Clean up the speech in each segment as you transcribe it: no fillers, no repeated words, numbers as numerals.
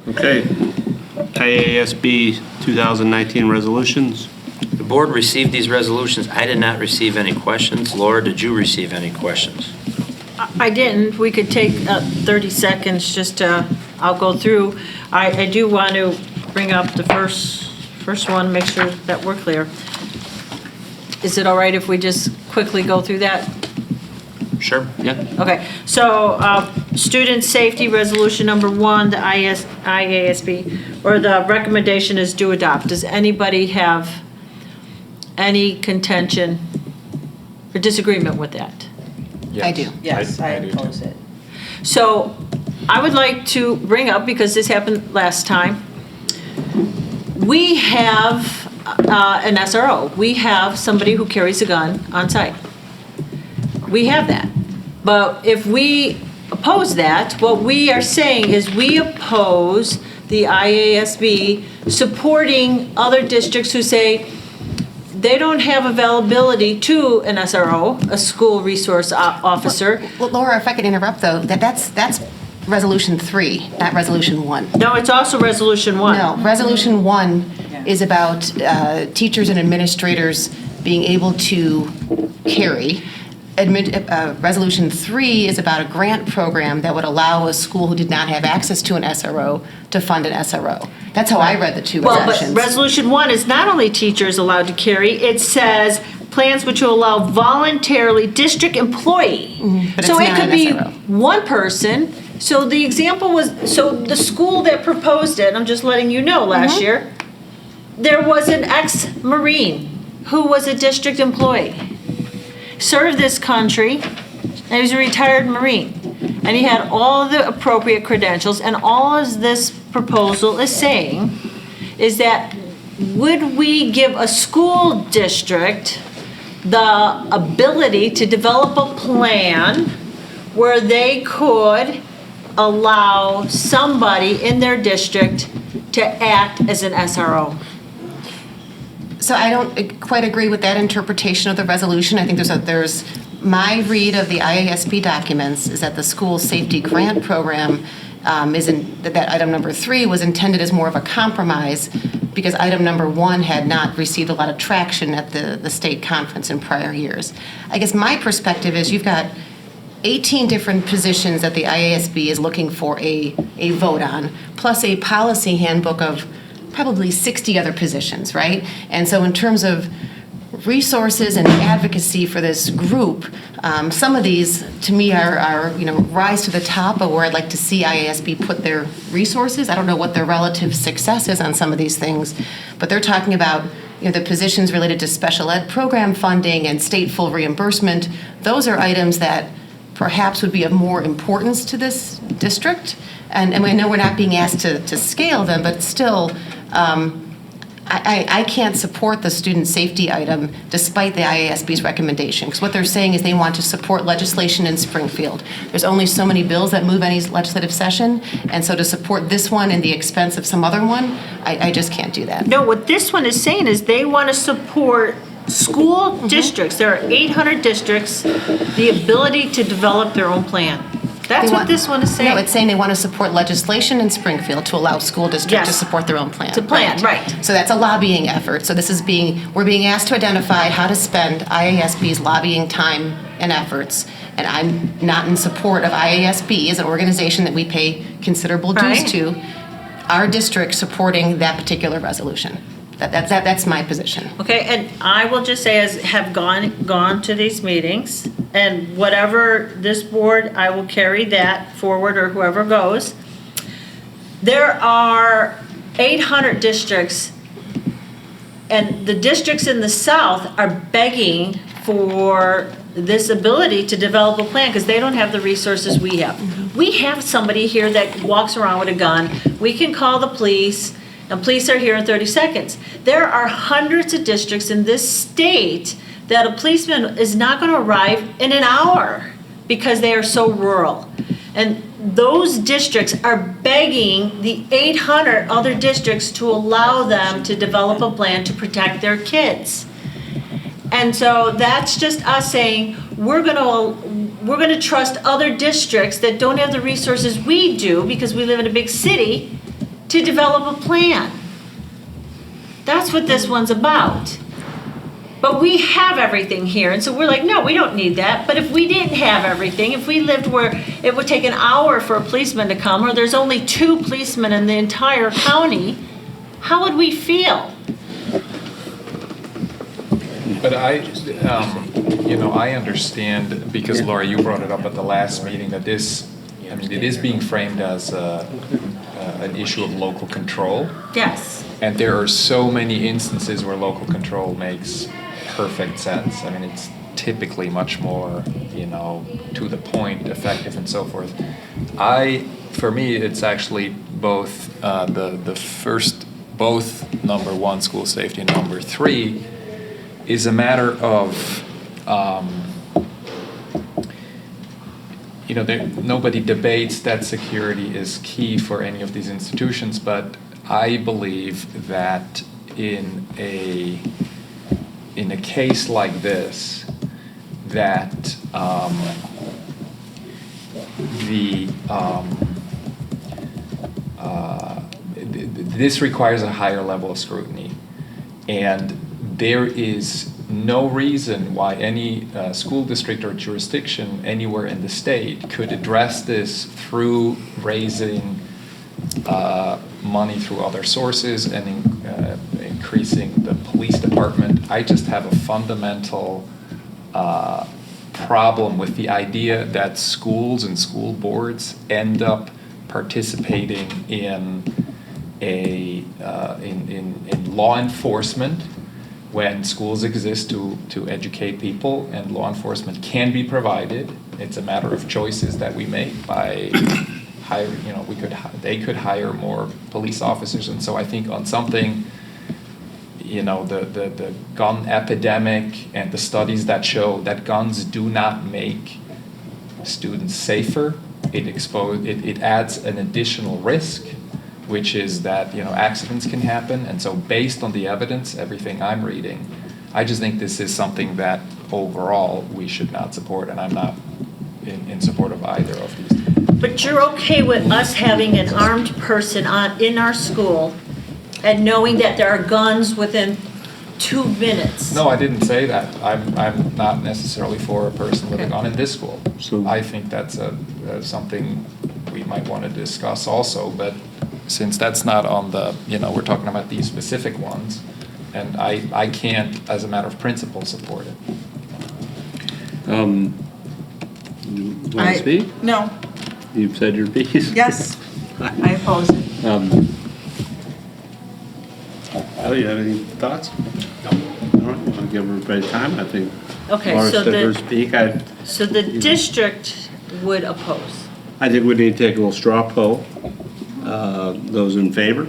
Okay. IASB 2019 resolutions. The board received these resolutions. I did not receive any questions. Laura, did you receive any questions? I didn't. We could take 30 seconds just to, I'll go through. I do want to bring up the first one, make sure that we're clear. Is it all right if we just quickly go through that? Sure. Yeah. Okay, so student safety resolution number 1, the IASB, or the recommendation is to adopt. Does anybody have any contention or disagreement with that? I do. Yes, I do oppose it. So I would like to bring up, because this happened last time, we have an SRO. We have somebody who carries a gun on site. We have that. But if we oppose that, what we are saying is we oppose the IASB supporting other districts who say they don't have availability to an SRO, a school resource officer. Well, Laura, if I could interrupt though, that's resolution 3, not resolution 1. No, it's also resolution 1. No, resolution 1 is about teachers and administrators being able to carry. Resolution 3 is about a grant program that would allow a school who did not have access to an SRO to fund an SRO. That's how I read the two resolutions. Well, but resolution 1 is not only teachers allowed to carry, it says plans which will allow voluntarily district employee. But So it's it not could an be SRO. one person. So the example was, so the school that proposed it, I'm just letting you know, last year, there was an ex-Marine who was a district employee, served this country, and he was a retired Marine. And he had all the appropriate credentials, and all of this proposal is saying is that would we give a school district the ability to develop a plan where they could allow somebody in their district to act as an SRO? So I don't quite agree with that interpretation of the resolution. I think there's my read of the IASB documents is that the school safety grant program that item number 3 was intended as more of a compromise because item number 1 had not received a lot of traction at the state conference in prior years. I guess my perspective is you've got 18 different positions that the IASB is looking for a vote on, plus a policy handbook of probably 60 other positions, right? And so in terms of resources and advocacy for this group, some of these to me are rise to the top of where I'd like to see IASB put their resources. I don't know what their relative success is on some of these things, but they're talking about the positions related to special ed program funding and state full reimbursement. Those are items that perhaps would be of more importance to this district. And I know we're not being asked to scale them, but still, I can't support the student safety item despite the IASB's recommendation. Because what they're saying is they want to support legislation in Springfield. There's only so many bills that move any legislative session. And so to support this one at the expense of some other one, I just can't do that. No, what this one is saying is they want to support school districts. There are 800 districts, the ability to develop their own plan. That's what this one is saying. No, it's saying they want to support legislation in Springfield to allow school districts to Yes. support their own plan. To plan, right. So that's a lobbying effort. So we're being asked to identify how to spend IASB's lobbying time and efforts. And I'm not in support of IASB as an organization that we pay considerable dues Right. to, our district supporting that particular resolution. That's my position. Okay, and I will just say, as have gone to these meetings, and whatever this board, I will carry that forward, or whoever goes. There are 800 districts, and the districts in the south are begging for this ability to develop a plan because they don't have the resources we have. We have somebody here that walks around with a gun. We can call the police. And police are here in 30 seconds. There are hundreds of districts in this state that a policeman is not going to arrive in an hour because they are so rural. And those districts are begging the 800 other districts to allow them to develop a plan to protect their kids. And so that's just us saying we're going to trust other districts that don't have the resources we do because we live in a big city to develop a plan. That's what this one's about. But we have everything here, and so we're like, no, we don't need that. But if we didn't have everything, if we lived where it would take an hour for a policeman to come, or there's only 2 policemen in the entire county, how would we feel? But I understand, because Laura, you brought it up at the last meeting, that this, it is being framed as an issue of local control. Yes. And there are so many instances where local control makes perfect sense. It's typically much more, to the point, effective, and so forth. For me, it's actually both the first, both number 1, school safety, and number 3 is a matter of, nobody debates that security is key for any of these institutions, but I believe that in a case like this, that this requires a higher level of scrutiny, and there is no reason why any school district or jurisdiction anywhere in the state could address this through raising money through other sources and increasing the police department. I just have a fundamental problem with the idea that schools and school boards end up participating in law enforcement when schools exist to educate people, and law enforcement can be provided. It's a matter of choices that we make by hiring, they could hire more police officers. And so I think on something, the gun epidemic and the studies that show that guns do not make students safer, it adds an additional risk, which is that accidents can happen. And so based on the evidence, everything I'm reading, I just think this is something that overall we should not support, and I'm not in support of either of these. But you're okay with us having an armed person in our school and knowing that there are guns within 2 minutes? No, I didn't say that. I'm not necessarily for a person with a gun in this school. So I think that's something we might want to discuss also, but since that's not on the, we're talking about these specific ones, and I can't, as a matter of principle, support it. Want to speak? No. You've said your piece? Yes. I oppose it. Oh, you have any thoughts? No. All right, I'll give everybody time, I think. Okay, Laura so said her the, speak. so the district would oppose. I think we need to take a little straw poll. Those in favor,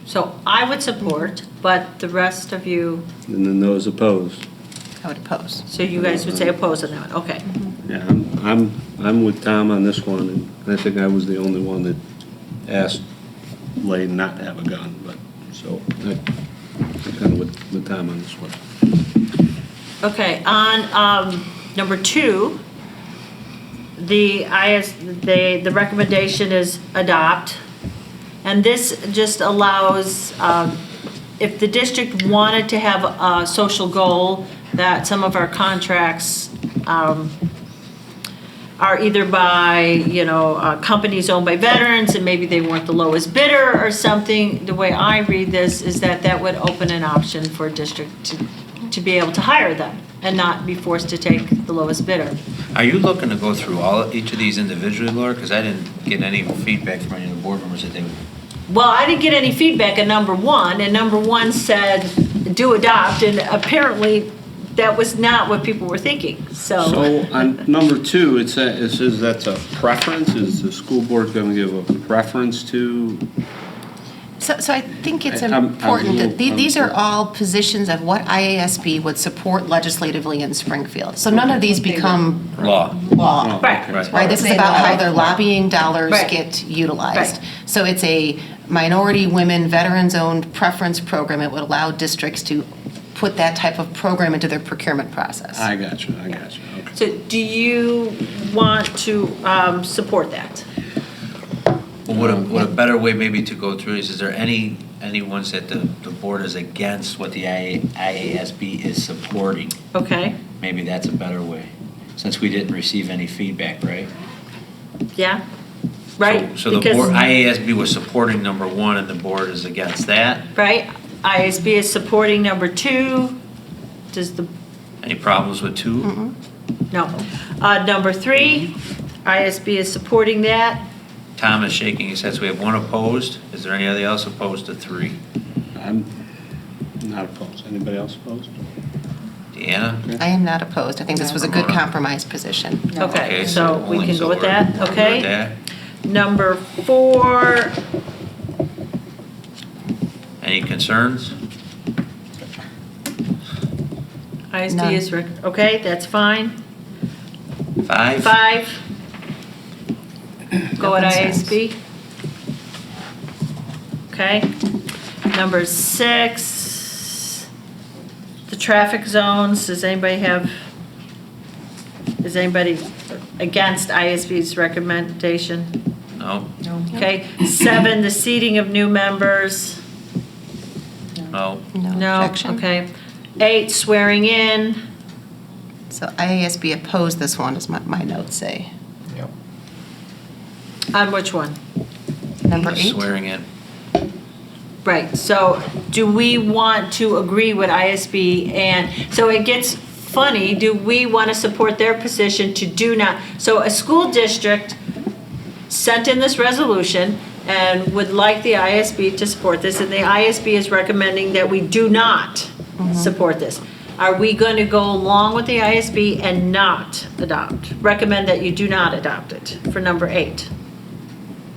So I would support, but the rest of you, and then those opposed. I would oppose. so you guys would say oppose on that one, okay. Yeah, I'm with Tom on this one, and I think I was the only one that asked Lane not to have a gun, but, so, I'm kind of with Tom on this one. Okay, on number 2, the recommendation is adopt, and this just allows, if the district wanted to have a social goal, that some of our contracts are either by, companies owned by veterans, and maybe they weren't the lowest bidder or something. The way I read this is that would open an option for a district to be able to hire them and not be forced to take the lowest bidder. Are you looking to go through each of these individually, Laura? Because I didn't get any feedback from any of the board members that they. Well, I didn't get any feedback on number 1, and number 1 said, do adopt, and apparently that was not what people were thinking, so. So on number 2, it says that's a preference. Is the school board going to give a preference to? So I think it's I'm important that these are unclear. all positions of what IASB would support legislatively in Springfield. So none of these become Law. law. Right. Right, this is about how their lobbying dollars Right. get utilized. Right. So it's a minority women, veterans-owned preference program. It would allow districts to put that type of program into their procurement process. I got you, okay. So do you want to support that? Would a better way maybe to go through is there any ones that the board is against what the IASB is supporting? Okay, Maybe that's a better way, since we didn't receive any feedback, right? yeah, right. So the because- board, IASB was supporting number 1 and the board is against that? Right, ISB is supporting number 2. Does the, Any problems with 2? no. Number 3, ISB is supporting that. Tom is shaking his head, so we have 1 opposed. Is there anybody else opposed to 3? I'm not opposed. Anybody else opposed? Deanna? I am not opposed. I think this was a good compromise position. Okay, so we only can go with we're that, good okay? with that. Number 4, Any concerns? ISD None. is, okay, that's fine. 5? 5, go at concerns. ISB. Okay. Number 6, the traffic zones, is anybody against ISB's recommendation? No? Okay. 7, the seating of new members. No? No, objection. okay. 8, swearing in. So IASB opposed this one, as my notes say. Yep. On which one? Number 8? Swearing in. Right, so do we want to agree with ISB? And so it gets funny, do we want to support their position to do not? So a school district sent in this resolution and would like the ISB to support this, and the ISB is recommending that we do not support this. Are we going to go along with the ISB and not adopt? Recommend that you do not adopt it for number 8.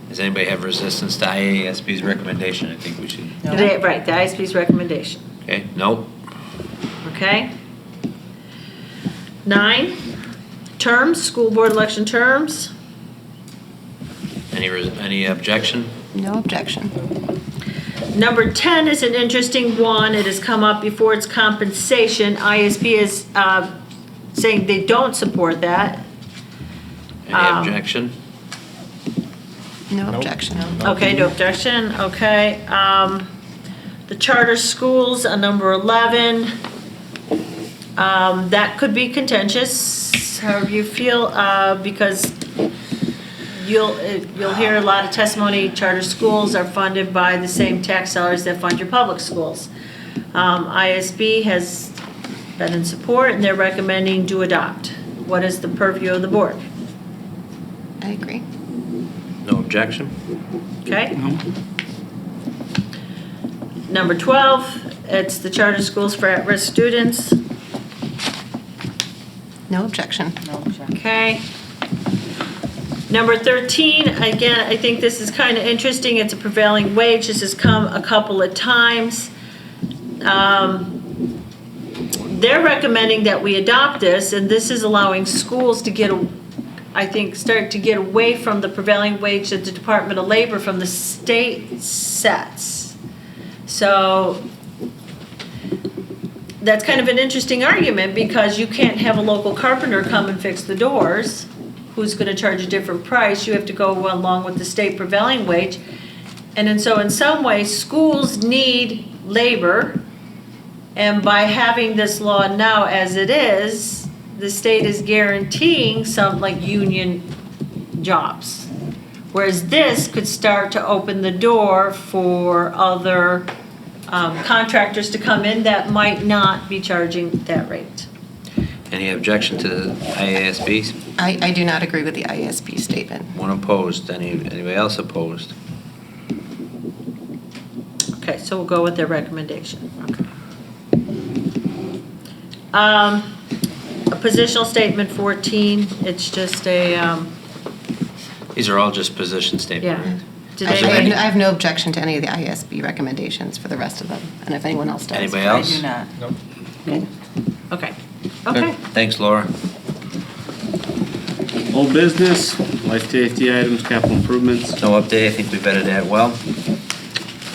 Does anybody have resistance to IASB's recommendation? I think we should. Right, the ISB's recommendation. Okay, nope. Okay. 9, terms, school board election terms. Any objection? No objection. Number 10 is an interesting one. It has come up before. It's compensation. ISB is saying they don't support that. Any objection? No objection. Okay, no objection. Okay. The charter schools on number 11. That could be contentious, however you feel, because you'll hear a lot of testimony. Charter schools are funded by the same tax dollars that fund your public schools. ISB has been in support, and they're recommending do adopt. What is the purview of the board? I agree. No objection? Okay? Number 12, it's the charter schools for at-risk students. No objection. Okay. Number 13, again, I think this is kind of interesting. It's a prevailing wage. This has come a couple of times. They're recommending that we adopt this, and this is allowing schools to start to get away from the prevailing wage that the Department of Labor from the state sets. So that's kind of an interesting argument, because you can't have a local carpenter come and fix the doors who's going to charge a different price. You have to go along with the state prevailing wage. And so in some ways, schools need labor. And by having this law now as it is, the state is guaranteeing some like union jobs. Whereas this could start to open the door for other contractors to come in that might not be charging that rate. Any objection to the IASB? I do not agree with the IASB statement. 1 opposed. Anybody else opposed? Okay, so we'll go with their recommendation. Okay. A positional statement 14, it's just a, These are all just position statements. yeah. Did I anybody- have no objection to any of the IASB recommendations for the rest of them, and if anyone else does. Anybody I else? do not. Nope. Okay, okay. Thanks, Laura. Old business, life safety items, capital improvements. No update. I think we vetted that well.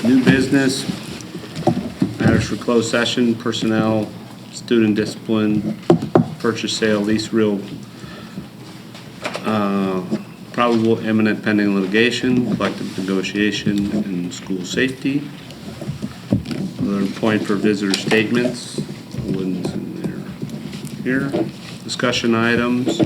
New business, matters for closed session, personnel, student discipline, purchase, sale, lease real probable imminent pending litigation, collective negotiation, and school safety. Another point for visitor statements. Lynn's in there. Here. Discussion items.